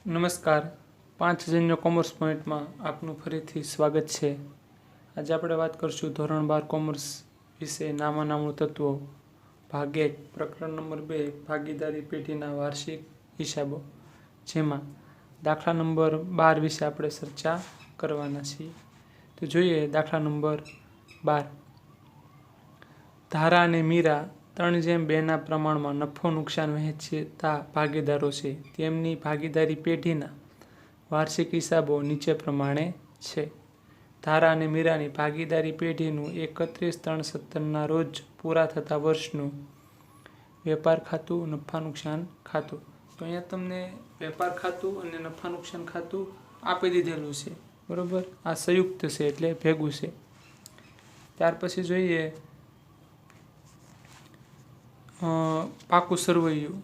નમસ્કાર 5 કોમર્સ પોઈન્ટમાં આપનું ફરીથી સ્વાગત છે। આજે આપણે વાત કરશું ધોરણ 12 કોમર્સ વિશે નામાં નામું તત્વો ભાગ 1 પ્રકરણ નંબર 2 ભાગીદારી પેઢીના વાર્ષિક હિસાબો, જેમાં દાખલા નંબર 12 વિશે આપણે ચર્ચા કરવાના છીએ। તો જોઈએ દાખલા નંબર 12। ધારા અને મીરા 3:2 પ્રમાણમાં નફો નુકસાન વહેંચતા ભાગીદારો છે। તેમની ભાગીદારી પેઢીના વાર્ષિક હિસાબો નીચે પ્રમાણે છે। ધારા અને મીરાની ભાગીદારી પેઢીનું 31/3/17 રોજ પૂરા થતા વર્ષનું વેપાર ખાતું, નફા નુકસાન ખાતું। તો અહીંયા તમને વેપાર ખાતું અને નફા નુકસાન ખાતું આપી દીધેલું છે, બરોબર। આ સંયુક્ત છે એટલે ભેગું છે। ત્યાર પછી જોઈએ પાકું સરવૈયું।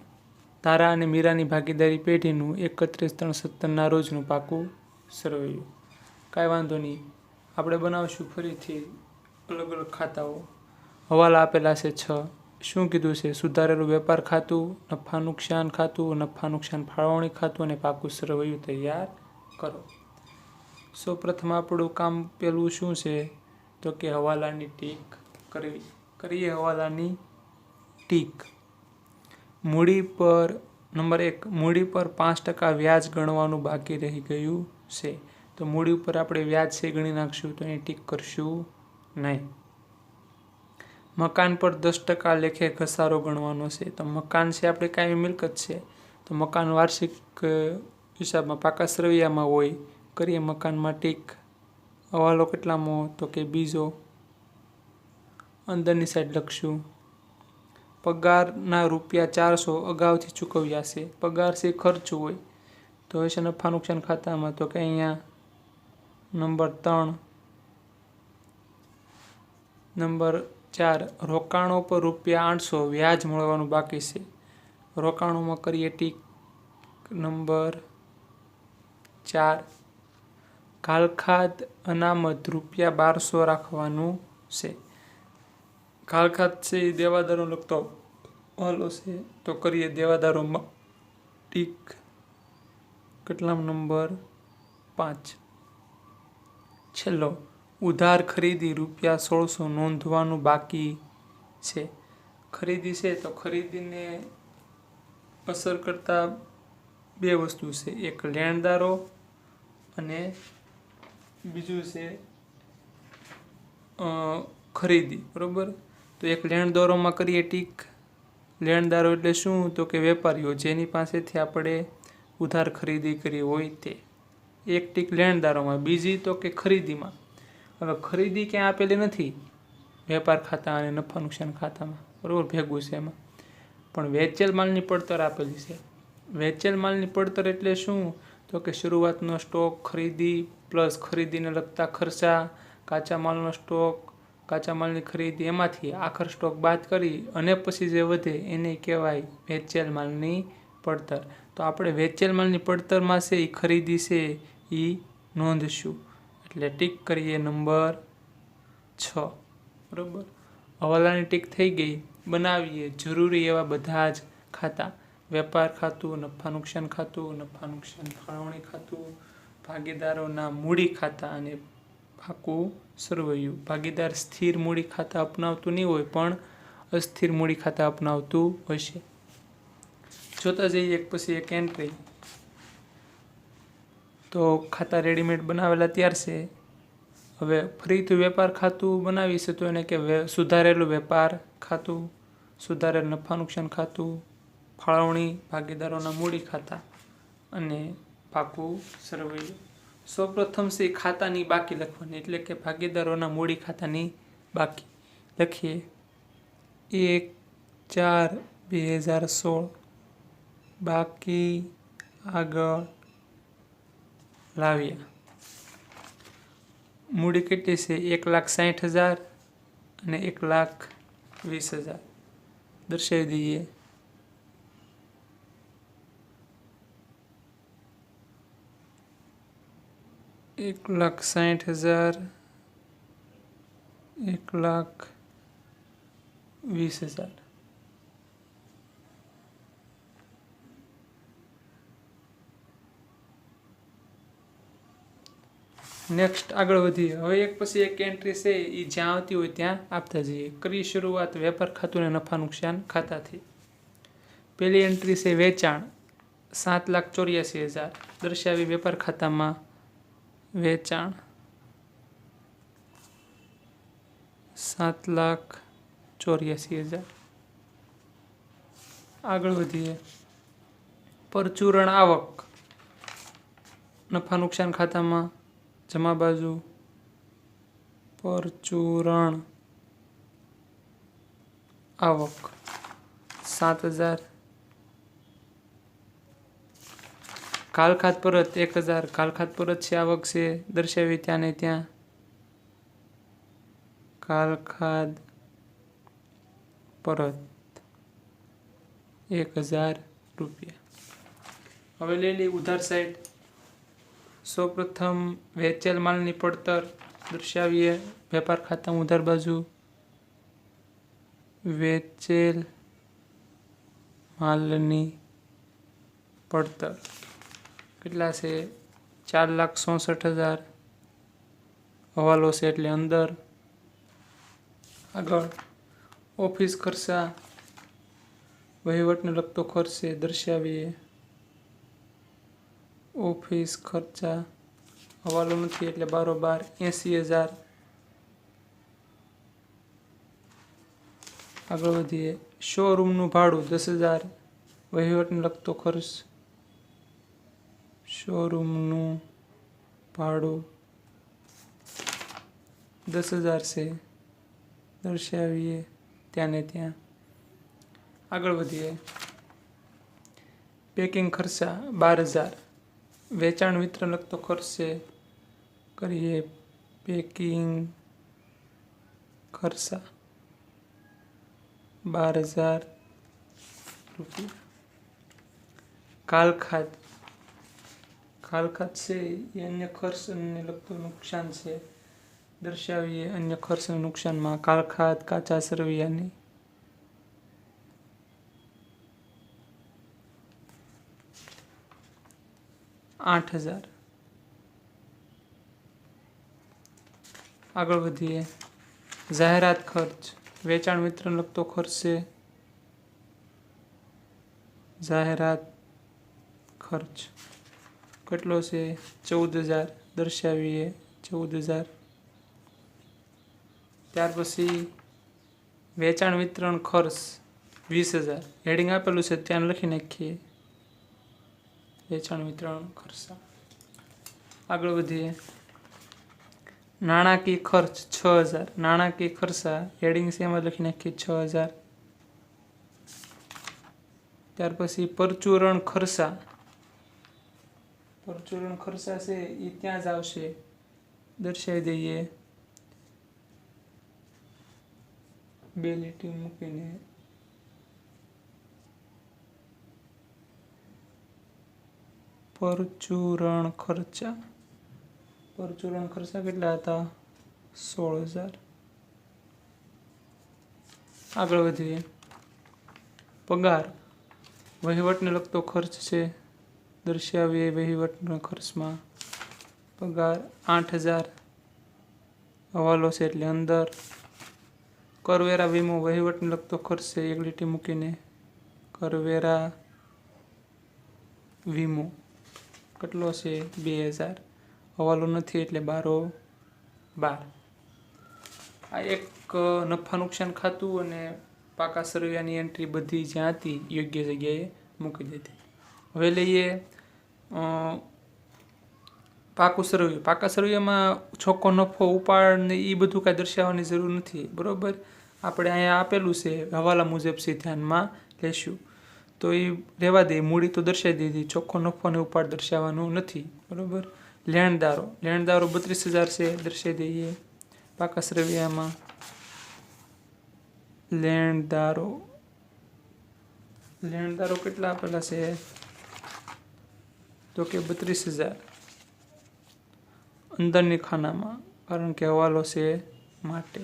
ધારા અને મીરાની ભાગીદારી પેઢીનું 31/3/17 રોજનું પાકું સરવૈયું। કાંઈ વાંધો નહીં, આપણે બનાવશું ફરીથી અલગ અલગ ખાતાઓ। હવાલા આપેલા છે 6। શું કીધું છે? સુધારેલું વેપાર ખાતું, નફા નુકસાન ખાતું, નફા નુકસાન ફાળવણી ખાતું અને પાકું સરવૈયું તૈયાર કરો। સૌપ્રથમ આપણું કામ પેલું શું છે? તો કે હવાલાની ટીક કરવી। કરીએ હવાલાની ટીક। મૂડી પર નંબર 1, મૂડી પર 5% વ્યાજ ગણવાનું બાકી રહી ગયું છે। તો મૂડી ઉપર આપણે વ્યાજ છે ગણી નાખશું, તો એની ટીક કરશું નહીં। મકાન પર 10% લેખે ઘસારો ગણવાનો છે। તો મકાન છે આપણે કાયમી મિલકત છે, તો મકાન વાર્ષિક હિસાબમાં પાકા સરવૈયામાં હોય। કરીએ મકાનમાં ટીક। હવાલો કેટલામો? તો કે બીજો। અંદરની સાઈડ લખશું પગારના ₹400 અગાઉથી ચૂકવ્યા છે। પગાર છે ખર્ચ હોય તો હશે નફા નુકસાન ખાતામાં, તો કે અહીંયા નંબર 3। નંબર 4, રોકાણો પર ₹800 વ્યાજ મળવાનું બાકી છે। રોકાણોમાં કરીએ ટીક નંબર 4। ઘાલખાદ અનામત ₹1200 રાખવાનું છે। ઘાલખાદ છે એ દેવાદારો લગતો હવાલો છે, તો કરીએ દેવાદારોમાં ટીક કેટલામ નંબર 5। છેલ્લો ઉધાર ખરીદી ₹1600 નોંધવાનું બાકી છે। ખરીદી છે તો ખરીદીને અસર કરતા બે વસ્તુ છે, એક લેણદારો અને બીજું છે ખરીદી, બરોબર। તો એક લેણદારોમાં કરીએ ટીક। લેણદારો એટલે શું? તો કે વેપારીઓ, જેની પાસેથી આપણે ઉધાર ખરીદી કરી હોય તે। એક ટીક લેણદારોમાં, બીજી તો કે ખરીદીમાં। હવે ખરીદી ક્યાં આપેલી નથી? વેપાર ખાતા અને નફા નુકસાન ખાતામાં, બરોબર, ભેગું છે એમાં। પણ વેચેલ માલની પડતર આપેલી છે। વેચેલ માલની પડતર એટલે શું? તો કે શરૂઆતનો સ્ટોક, ખરીદી પ્લસ ખરીદીને લગતા ખર્ચા, કાચા માલનો સ્ટોક, કાચા માલની ખરીદી, એમાંથી આખર સ્ટોક બાદ કરી અને પછી જે વધે એને કહેવાય વેચેલ માલની પડતર। તો આપણે વેચેલ માલની પડતરમાં છે એ ખરીદી છે એ નોંધશું, એટલે ટીક કરીએ નંબર 6, બરોબર। હવાલાની ટીક થઈ ગઈ। બનાવીએ જરૂરી એવા બધા જ ખાતા: વેપાર ખાતું, નફા નુકસાન ખાતું, નફા નુકસાન ફાળવણી ખાતું, ભાગીદારોના મૂડી ખાતા અને પાકું સરવૈયું। ભાગીદાર સ્થિર મૂડી ખાતા અપનાવતું નહીં હોય, પણ અસ્થિર મૂડી ખાતા અપનાવતું હશે। જોતા જઈએ એક પછી એક એન્ટ્રી। તો ખાતા રેડીમેડ બનાવેલા તૈયાર છે। હવે ફરીથી વેપાર ખાતું બનાવીશે તો એને કે સુધારેલું વેપાર ખાતું, સુધારેલ નફા નુકસાન ખાતું, ફાળવણી ભાગીદારોના મૂડી ખાતા અને પાકું સરવૈયું। સૌપ્રથમ છે ખાતાની બાકી લખવાની, એટલે કે ભાગીદારોના મૂડી ખાતાની બાકી લખીએ 1/4/2016 બાકી આગળ લાવ્યા। મૂડી કેટલી છે? 1,60,000 અને 1,20,000 દર્શાવી દઈએ। $1,60,000, 1,20,000। નેક્સ્ટ આગળ વધીએ. હવે એક પછી એક એન્ટ્રી છે એ જ્યાં આવતી હોય ત્યાં આપતા જઈએ. કરી શરૂઆત વેપાર ખાતું અને નફા નુકસાન ખાતાથી. પહેલી એન્ટ્રી છે વેચાણ 7,84,000 દર્શાવી વેપાર ખાતામાં વેચાણ 7,84,000. આગળ વધીએ. પરચુરણ આવક નફા નુકસાન ખાતામાં જમા બાજુ પરચુરણ આવક 7,000. કાલખાત પરત 1,000 કાલખાત પરત છે આવક છે દર્શાવી ત્યાં ને ત્યાં કાલખાત પરત 1,000 રૂપિયા. હવે લઈ લઈએ ઉધાર સાઈડ. સૌપ્રથમ વેચેલ માલની પડતર દર્શાવીએ વેપાર ખાતામાં ઉધાર બાજુ વેચેલ માલની પડતર કેટલા છે 4,66,000 હવાલો છે એટલે અંદર. આગળ ઓફિસ ખર્ચા વહીવટને લગતો ખર્ચ છે દર્શાવીએ ઓફિસ ખર્ચા હવાલો નથી એટલે બારોબાર 80,000. આગળ વધીએ. શોરૂમનું ભાડું 10,000 વહીવટને લગતો ખર્ચ શોરૂમનું ભાડું 10,000 છે દર્શાવીએ ત્યાં ને ત્યાં. આગળ વધીએ. પેકિંગ ખર્ચા 12,000 વેચાણ વિતરણ લગતો ખર્ચ છે કરીએ પેકિંગ ખર્ચા 12,000 રૂપિયા. કાલખાત છે એ અન્ય ખર્ચને લગતું નુકસાન છે દર્શાવીએ અન્ય ખર્ચ અને નુકસાનમાં કાલખાત કાચા સરવૈયાની 8,000. આગળ વધીએ. જાહેરાત ખર્ચ વેચાણ વિતરણ લગતો ખર્ચ છે જાહેરાત ખર્ચ કેટલો છે 14,000 દર્શાવીએ 14,000. ત્યાર પછી વેચાણ વિતરણ ખર્ચ 20,000 હેડિંગ આપેલું છે ત્યાં લખી નાખીએ વેચાણ વિતરણ ખર્ચા. આગળ વધીએ. નાણાકીય ખર્ચ 6,000 નાણાકીય ખર્ચા હેડિંગ છે એમાં લખી નાખીએ 6,000. ત્યાર પછી પરચુરણ ખર્ચા છે એ ત્યાં જ આવશે દર્શાવી દઈએ 2 લીટી મૂકીને પરચુરણ ખર્ચા કેટલા હતા 16,000. આગળ વધીએ. પગાર વહીવટને લગતો ખર્ચ છે દર્શાવીએ વહીવટના ખર્ચમાં પગાર 8,000 હવાલો છે એટલે અંદર. કરવેરા વીમો વહીવટને લગતો ખર્ચ છે એક લીટી મૂકીને કરવેરા વીમો કેટલો છે 2,000 હવાલો નથી એટલે 12. આ એક નફા નુકસાન ખાતું અને પાકા સરવૈયાની એન્ટ્રી બધી જ્યાં હતી યોગ્ય જગ્યાએ મૂકી દીધી. હવે લઈએ પાકા સરવૈયામાં ચોખ્ખો નફો ઉપાડ ને એ બધું કાંઈ દર્શાવવાની જરૂર નથી બરોબર. આપણે અહીંયા આપેલું છે હવાલા મુજબ છે ધ્યાનમાં લેશું તો એ રહેવા દે. મૂડી તો દર્શાવી દીધી ચોખ્ખો નફો અને ઉપાડ દર્શાવવાનું નથી બરોબર. લેણદારો 32,000 છે દર્શાવી દઈએ પાકા સરવૈયામાં. લેણદારો કેટલા આપેલા છે તો કે 32,000 અંદરની ખાનામાં કારણ કે હવાલો છે માટે.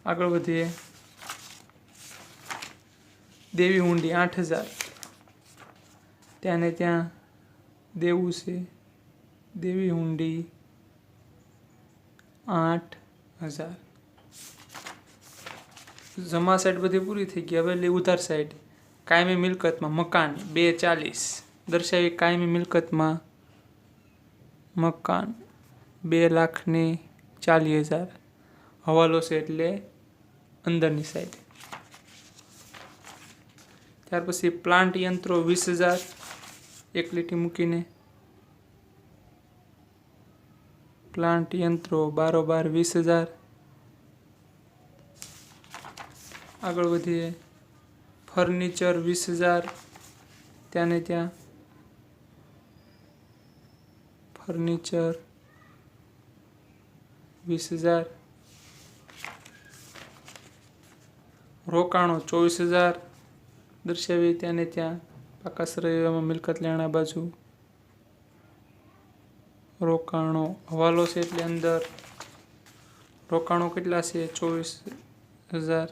આગળ વધીએ. દેવી હુંડી 8,000 ત્યાં ને ત્યાં દેવું છે દેવી હુંડી 8,000. જમા સાઈડ બધી પૂરી થઈ ગઈ. હવે લે ઉધાર સાઈડ. કાયમી મિલકતમાં મકાન 2,40,000 દર્શાવી. કાયમી મિલકતમાં મકાન 2,40,000 હવાલો છે એટલે અંદરની સાઈડ. ત્યાર પછી પ્લાન્ટ યંત્રો 20,000 એક લીટી મૂકીને. પ્લાન્ટ યંત્રો 20,000. આગળ વધીએ. ફર્નિચર 20,000 ત્યાં ને ત્યાં. ફર્નિચર 20,000. રોકાણો 24,000 દર્શાવી ત્યાં ને ત્યાં. પાકા સરવૈયામાં મિલકત લેણા બાજુ. રોકાણો હવાલો છે એટલે અંદર. રોકાણો કેટલા છે? 24,000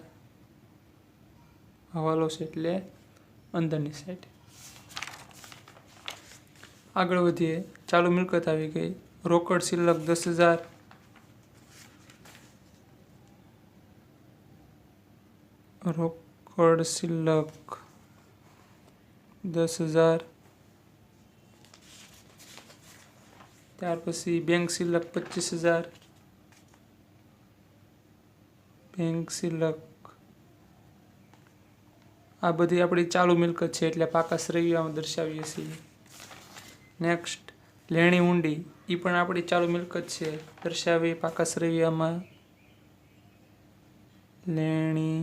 હવાલો છે એટલે અંદરની સાઈડ. આગળ વધીએ. ચાલુ મિલકત આવી ગઈ. રોકડ શિલ્લક 10,000. રોકડ શિલ્લક 10,000. ત્યાર પછી બેંક શિલ્લક 25,000. બેંક શિલ્લક આ બધી આપણી ચાલુ મિલકત છે એટલે પાકા શ્રેણીમાં દર્શાવીએ છીએ. નેક્સ્ટ લેણી ઊંડી. એ પણ આપણી ચાલુ મિલકત છે દર્શાવી પાકા શ્રેણીમાં. લેણી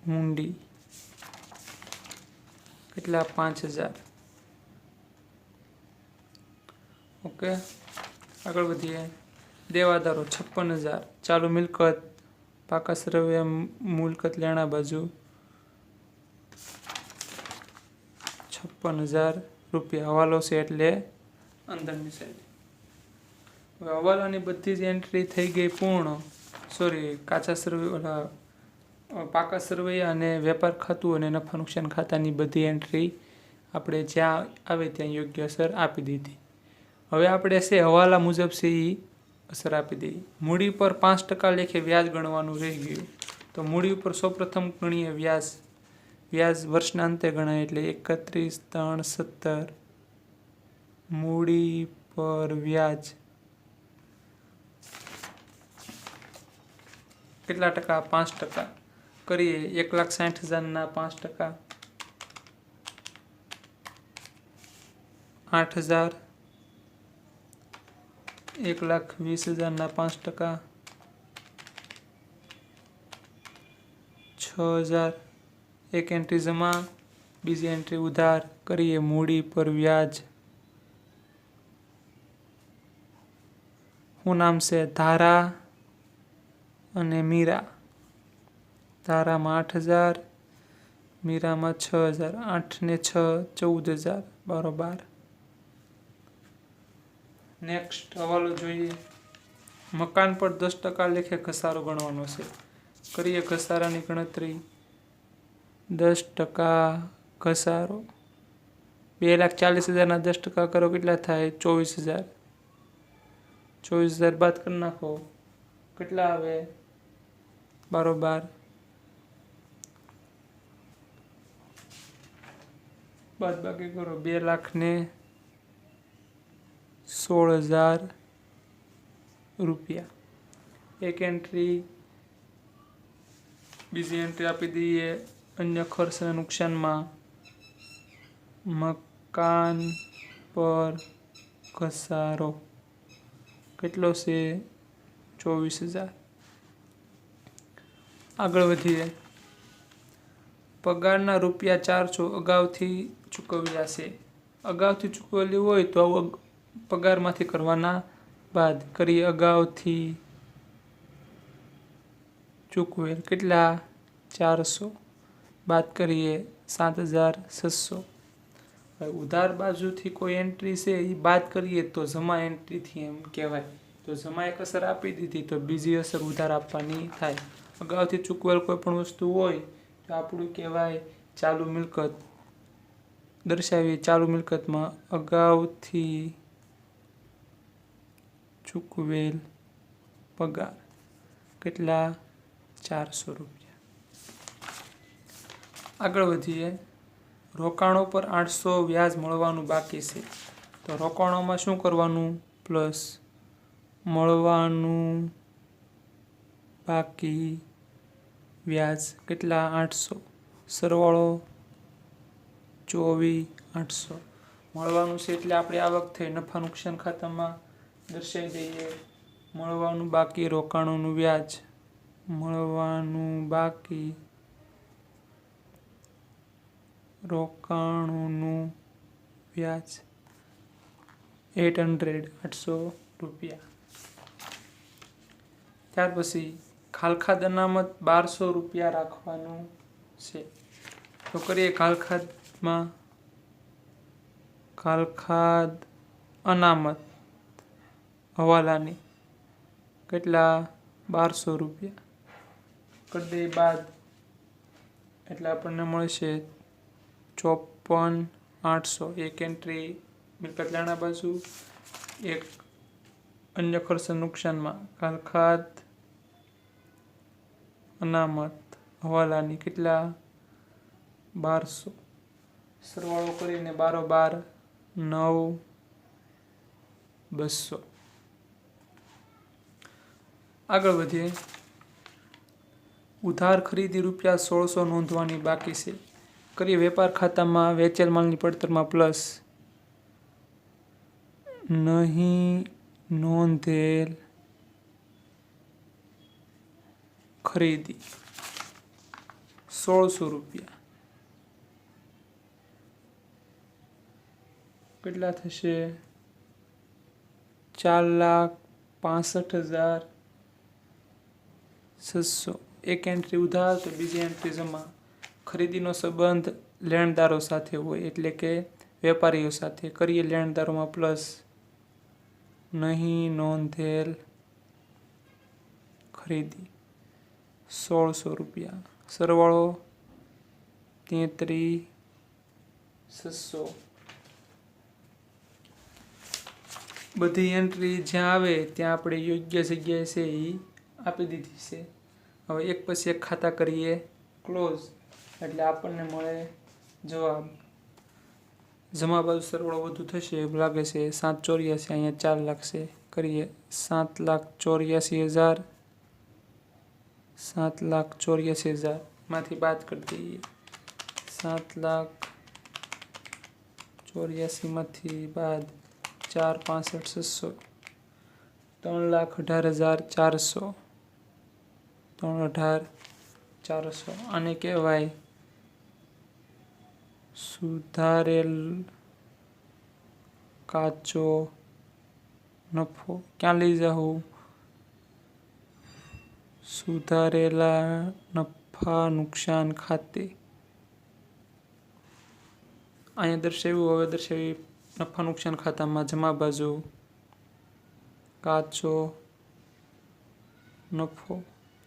ઊંડી કેટલા? 5,000. ઓકે. આગળ વધીએ. દેવાદારો 56,000 ચાલુ મિલકત પાકા શ્રેણી મિલકત લેણા બાજુ 56,000 રૂપિયા હવાલો છે એટલે અંદરની સાઈડ. હવે હવાલાની બધી જ એન્ટ્રી થઈ ગઈ પૂર્ણ. કાચા સરવૈયા પાકા સરવૈયા અને વેપાર ખાતું અને નફા નુકસાન ખાતાની બધી એન્ટ્રી આપણે જ્યાં આવે ત્યાં યોગ્ય અસર આપી દીધી. હવે આપણે છે હવાલા મુજબ છે એ અસર આપી દઈએ. મૂડી પર 5% લેખે વ્યાજ ગણવાનું રહી ગયું. તો મૂડી ઉપર સૌપ્રથમ ગણીએ વ્યાજ. વ્યાજ વર્ષના અંતે ગણાય એટલે 31/3/17. મૂડી પર વ્યાજ કેટલા ટકા? 5% કરીએ. 1,60,000 5%. 8,000. 1,20,000 5%. 6,000. એક એન્ટ્રી જમા, બીજી એન્ટ્રી ઉધાર કરીએ. મૂડી પર વ્યાજ. શું નામ છે? ધારા અને મીરા. ધારામાં 8,000, મીરામાં 6,000. 8 ને 6 14,000 બરોબર. નેક્સ્ટ હવાલો જોઈએ. મકાન પર 10% લેખે ઘસારો ગણવાનો છે. કરીએ ઘસારાની ગણતરી. 10% ઘસારો 2,40,000 10% કરો કેટલા થાય? 24,000. 24,000 બાદ કરી નાખો કેટલા આવે? બરોબર. બાદ બાકી કરો. 2,16,000 રૂપિયા. એક એન્ટ્રી. બીજી એન્ટ્રી આપી દઈએ અન્ય ખર્ચ અને નુકસાનમાં. મકાન પર ઘસારો કેટલો છે? 24,000. આગળ વધીએ. પગારના ₹400 અગાઉથી ચૂકવ્યા છે. અગાઉથી ચૂકવેલી હોય તો પગારમાંથી કરવાના બાદ કરીએ. અગાઉથી ચૂકવેલ કેટલા? 400 બાદ કરીએ 7,600. ઉધાર બાજુથી કોઈ એન્ટ્રી છે એ બાદ કરીએ તો જમા એન્ટ્રીથી એમ કહેવાય. તો જમા એક અસર આપી દીધી તો બીજી અસર ઉધાર આપવાની થાય. અગાઉથી ચૂકવેલ કોઈ પણ વસ્તુ હોય તો આપણું કહેવાય ચાલુ મિલકત. દર્શાવીએ ચાલુ મિલકતમાં અગાઉથી ચૂકવેલ પગાર કેટલા 400 રૂપિયા. આગળ વધીએ. રોકાણો પર 800 વ્યાજ મળવાનું બાકી છે. તો રોકાણોમાં શું કરવાનું? પ્લસ મળવાનું બાકી વ્યાજ કેટલા? 800. સરવાળો 24,800 મળવાનું છે એટલે આપણે આવક થઈ નફા નુકસાન ખાતામાં દર્શાવી દઈએ. મળવાનું બાકી રોકાણોનું વ્યાજ, મળવાનું બાકી રોકાણોનું વ્યાજ 800 રૂપિયા. ત્યાર પછી ખાલખાદ અનામત 1200 રૂપિયા રાખવાનું છે. તો કરીએ ખાલખાદમાં ખાલખાદ અનામત હવાલાની કેટલા? 1200 રૂપિયા. કરી દઈએ બાદ એટલે આપણને મળશે 54,800. એક એન્ટ્રી મિલકત લેણા બાજુ, એક અન્ય ખર્ચ નુકસાનમાં ખાલખાદ અનામત હવાલાની કેટલા? 1200. સરવાળો કરીને 12 9,200. આગળ વધીએ. ઉધાર ખરીદી રૂપિયા 1600 નોંધવાની બાકી છે. કરીએ વેપાર ખાતામાં વેચેલ માલની પડતરમાં પ્લસ નહીં નોંધેલ ખરીદી 1600 રૂપિયા કેટલા થશે? 4,65,600. એક એન્ટ્રી ઉધાર તો બીજી એન્ટ્રી જમા. ખરીદીનો સંબંધ લેણદારો સાથે હોય એટલે કે વેપારીઓ સાથે. કરીએ લેણદારોમાં પ્લસ નહીં નોંધેલ ખરીદી 1600 રૂપિયા. સરવાળો 33,600. બધી એન્ટ્રી જ્યાં આવે ત્યાં આપણે યોગ્ય જગ્યાએ છે એ આપી દીધી છે. હવે એક પછી એક ખાતા કરીએ ક્લોઝ એટલે આપણને મળે જવાબ. જમા બાજુ સરવાળો વધુ થશે એવું લાગે છે. 784 અહીંયા 4 લાખ છે. કરીએ 7,84,000 7,84,000 માંથી બાદ કરી દઈએ. 7,84,000 માંથી બાદ 4,65,600 3,18,400 3,18,400. આને કહેવાય સુધારેલ કાચો નફો. ક્યાં લઈ જાઉં? સુધારેલા નફા નુકસાન ખાતે. અહીંયા દર્શાવ્યું. હવે દર્શાવી નફા નુકસાન ખાતામાં જમા બાજુ કાચો નફો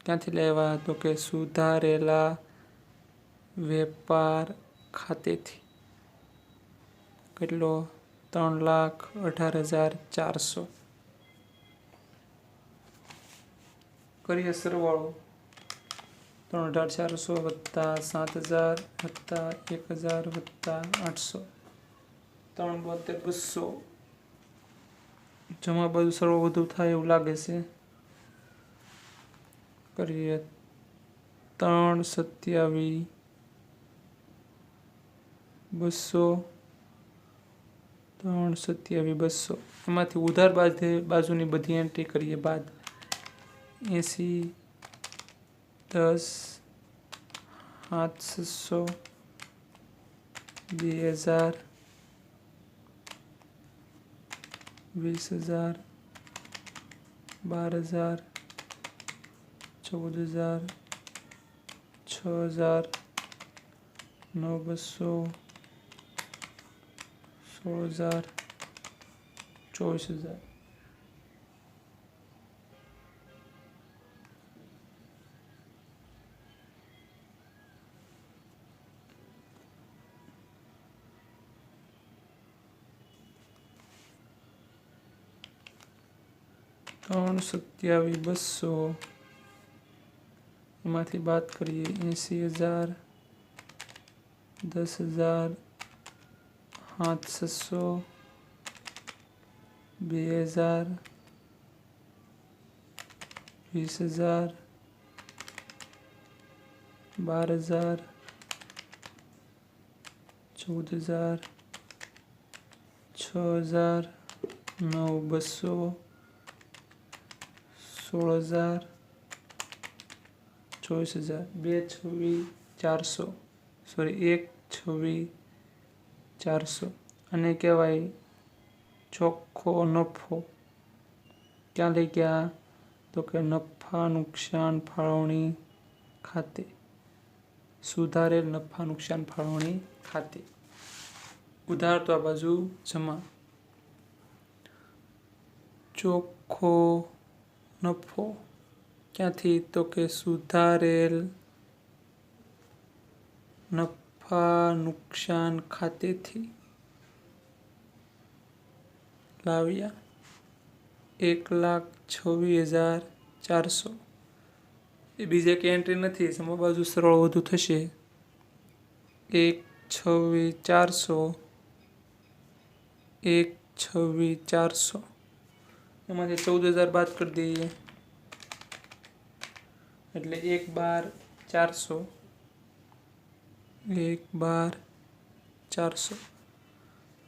ક્યાંથી લેવા? તો કે સુધારેલા વેપાર ખાતેથી. કેટલો? 3,18,400. કરીએ સરવાળો. 3,18,400 વત્તા 7,000 વત્તા 1,000 વત્તા 800 3,72,200. જમા બાજુ સરવાળો વધુ થાય એવું લાગે છે. કરીએ 3,27,200 3,27,200. એમાંથી ઉધાર બાજુની બધી એન્ટ્રી કરીએ બાદ 80 10 7,600 2,000 20,000 12,000 14,000 6,000 9,200 16,000 24,000. 3 27 200 એમાંથી બાદ કરીએ 80,000 10,000 700 2,000 20,000 12,000 14,000 6,000 9,200 16,000 24,000 2,26,400 સોરી 1,26,400 અને કહેવાય ચોખ્ખો નફો. ક્યાં લઈ ગયા તો કે નફા નુકસાન ફાળવણી ખાતે, સુધારેલ નફા નુકસાન ફાળવણી ખાતે. ઉધાર તો આ બાજુ જમા. ચોખ્ખો નફો ક્યાંથી તો કે સુધારેલ નફા નુકસાન ખાતેથી લાવ્યા 1,26,400. એ બીજે કે એન્ટ્રી નથી, જમા બાજુ સરળ વધુ થશે. 1,26,400 1,26,400 એમાંથી 14,000 બાદ કરી દઈએ એટલે 1,12,400 1,12,400.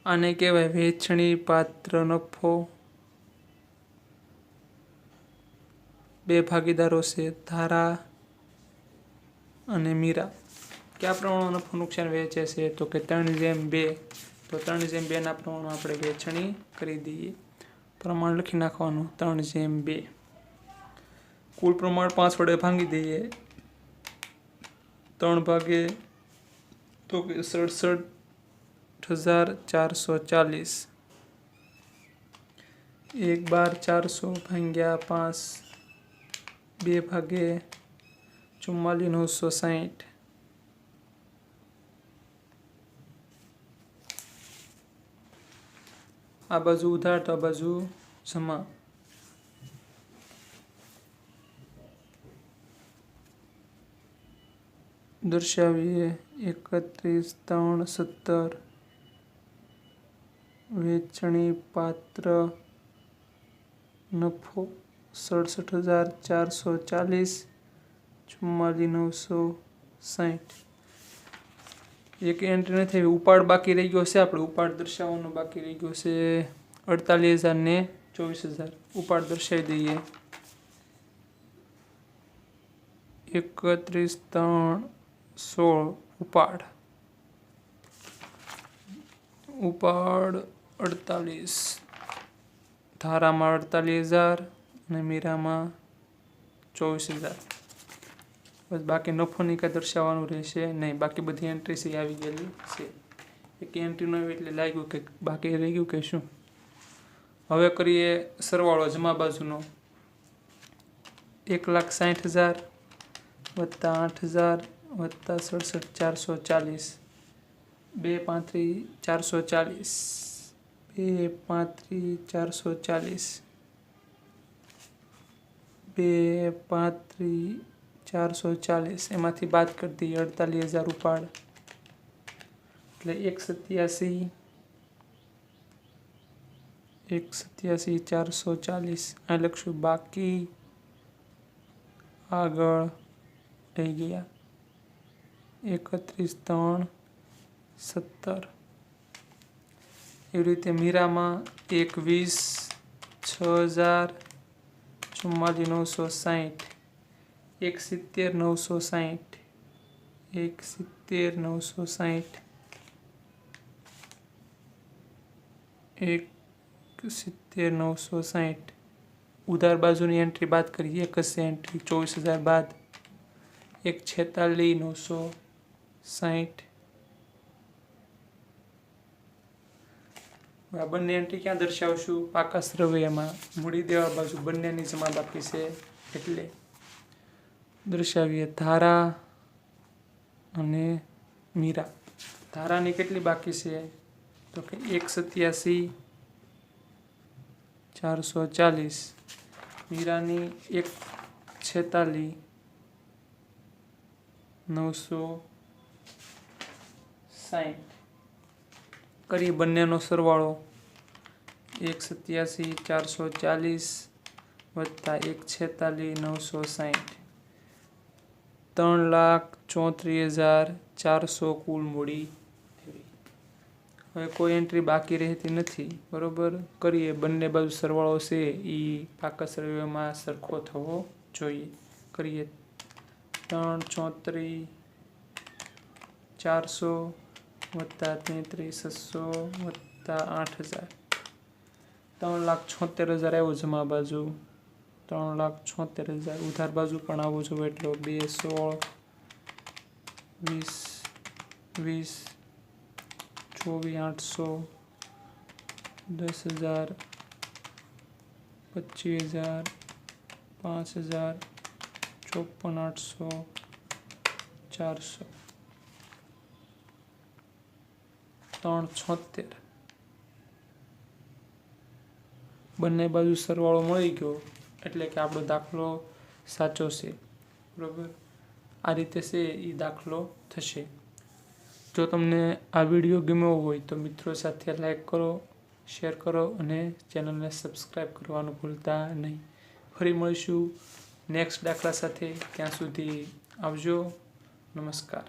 આને કહેવાય વેચણી પાત્ર નફો. બે ભાગીદારો છે ધારા અને મીરા. કયા પ્રમાણમાં નફો નુકસાન વેચે છે તો કે 3:2. તો 3:2 ના પ્રમાણમાં આપણે વેચણી કરી દઈએ. પ્રમાણ લખી નાખવાનું 3:2. કુલ પ્રમાણ 5 વડે ભાંગી દઈએ. 3 ભાગે તો કે 67,440. 1,12,400 ભાગ્યા 5 2 ભાગે 44,960. આ બાજુ ઉધાર તો આ બાજુ જમા. દર્શાવીએ 31,317 વેચણી પાત્ર નફો 67,440 44,960. એક એન્ટ્રી નથી, ઉપાડ બાકી રહી ગયો છે. આપણે ઉપાડ દર્શાવવાનો બાકી રહી ગયો છે 48,000 ને 24,000. ઉપાડ દર્શાવી દઈએ 31,316 ઉપાડ 48. ધારામાં 48,000 અને મીરામાં 24,000. બસ બાકી નફોની કાંઈ દર્શાવવાનું રહેશે નહીં. બાકી બધી એન્ટ્રી છે આવી ગયેલી છે. એક એન્ટ્રી ન આવી એટલે લાગ્યું કે બાકી રહી ગયું કે શું. હવે કરીએ સરવાળો જમા બાજુનો. 1,60,000 વત્તા 8,000 વત્તા 67,440. 2,35,440 2,35,440 2,35,440 એમાંથી બાદ કરી દઈએ 48,000 ઉપાડ એટલે 1,87,440. આ લખશું બાકી આગળ લઈ ગયા 31,317. એવી રીતે મીરામાં 1,20,6,000 44,960. 1,70,960 1,70,960 1,70,960. ઉધાર બાજુની એન્ટ્રી બાદ કરીએ. એક જ એન્ટ્રી 24,000 બાદ 1,46,960. આ બંને એન્ટ્રી ક્યાં દર્શાવશું? પાકા સરવૈયામાં મૂડી દેવા બાજુ બંનેની જમા બાકી છે એટલે દર્શાવીએ ધારા અને મીરા. ધારાની કેટલી બાકી છે તો કે 1,87,440 મીરાની 146 960 કરીએ બંનેનો સરવાળો 187 440 વત્તા 146 960 3,34,400 કુલ મૂડી. હવે કોઈ એન્ટ્રી બાકી રહેતી નથી બરોબર. કરીએ બંને બાજુ સરવાળો છે એ પાકા સરવાળામાં સરખો થવો જોઈએ. કરીએ 3,34,400 વત્તા 33,600 વત્તા 8,000 3,76,000 આવ્યો જમા બાજુ. 3,76,000 ઉધાર બાજુ પણ આવવો જોઈએ એટલો 2 16 20 20 24,800 10,000 25,000 5,000 54,800 400 3,76 બંને બાજુ સરવાળો મળી ગયો એટલે કે આપણો દાખલો સાચો છે બરોબર. આ રીતે છે એ દાખલો થશે. જો તમને આ વિડીયો ગમ્યો હોય તો મિત્રો સાથે લાઈક કરો, શેર કરો અને ચેનલને સબસ્ક્રાઈબ કરવાનું ભૂલતા નહીં. ફરી મળીશું નેક્સ્ટ દાખલા સાથે. ત્યાં સુધી આવજો. નમસ્કાર.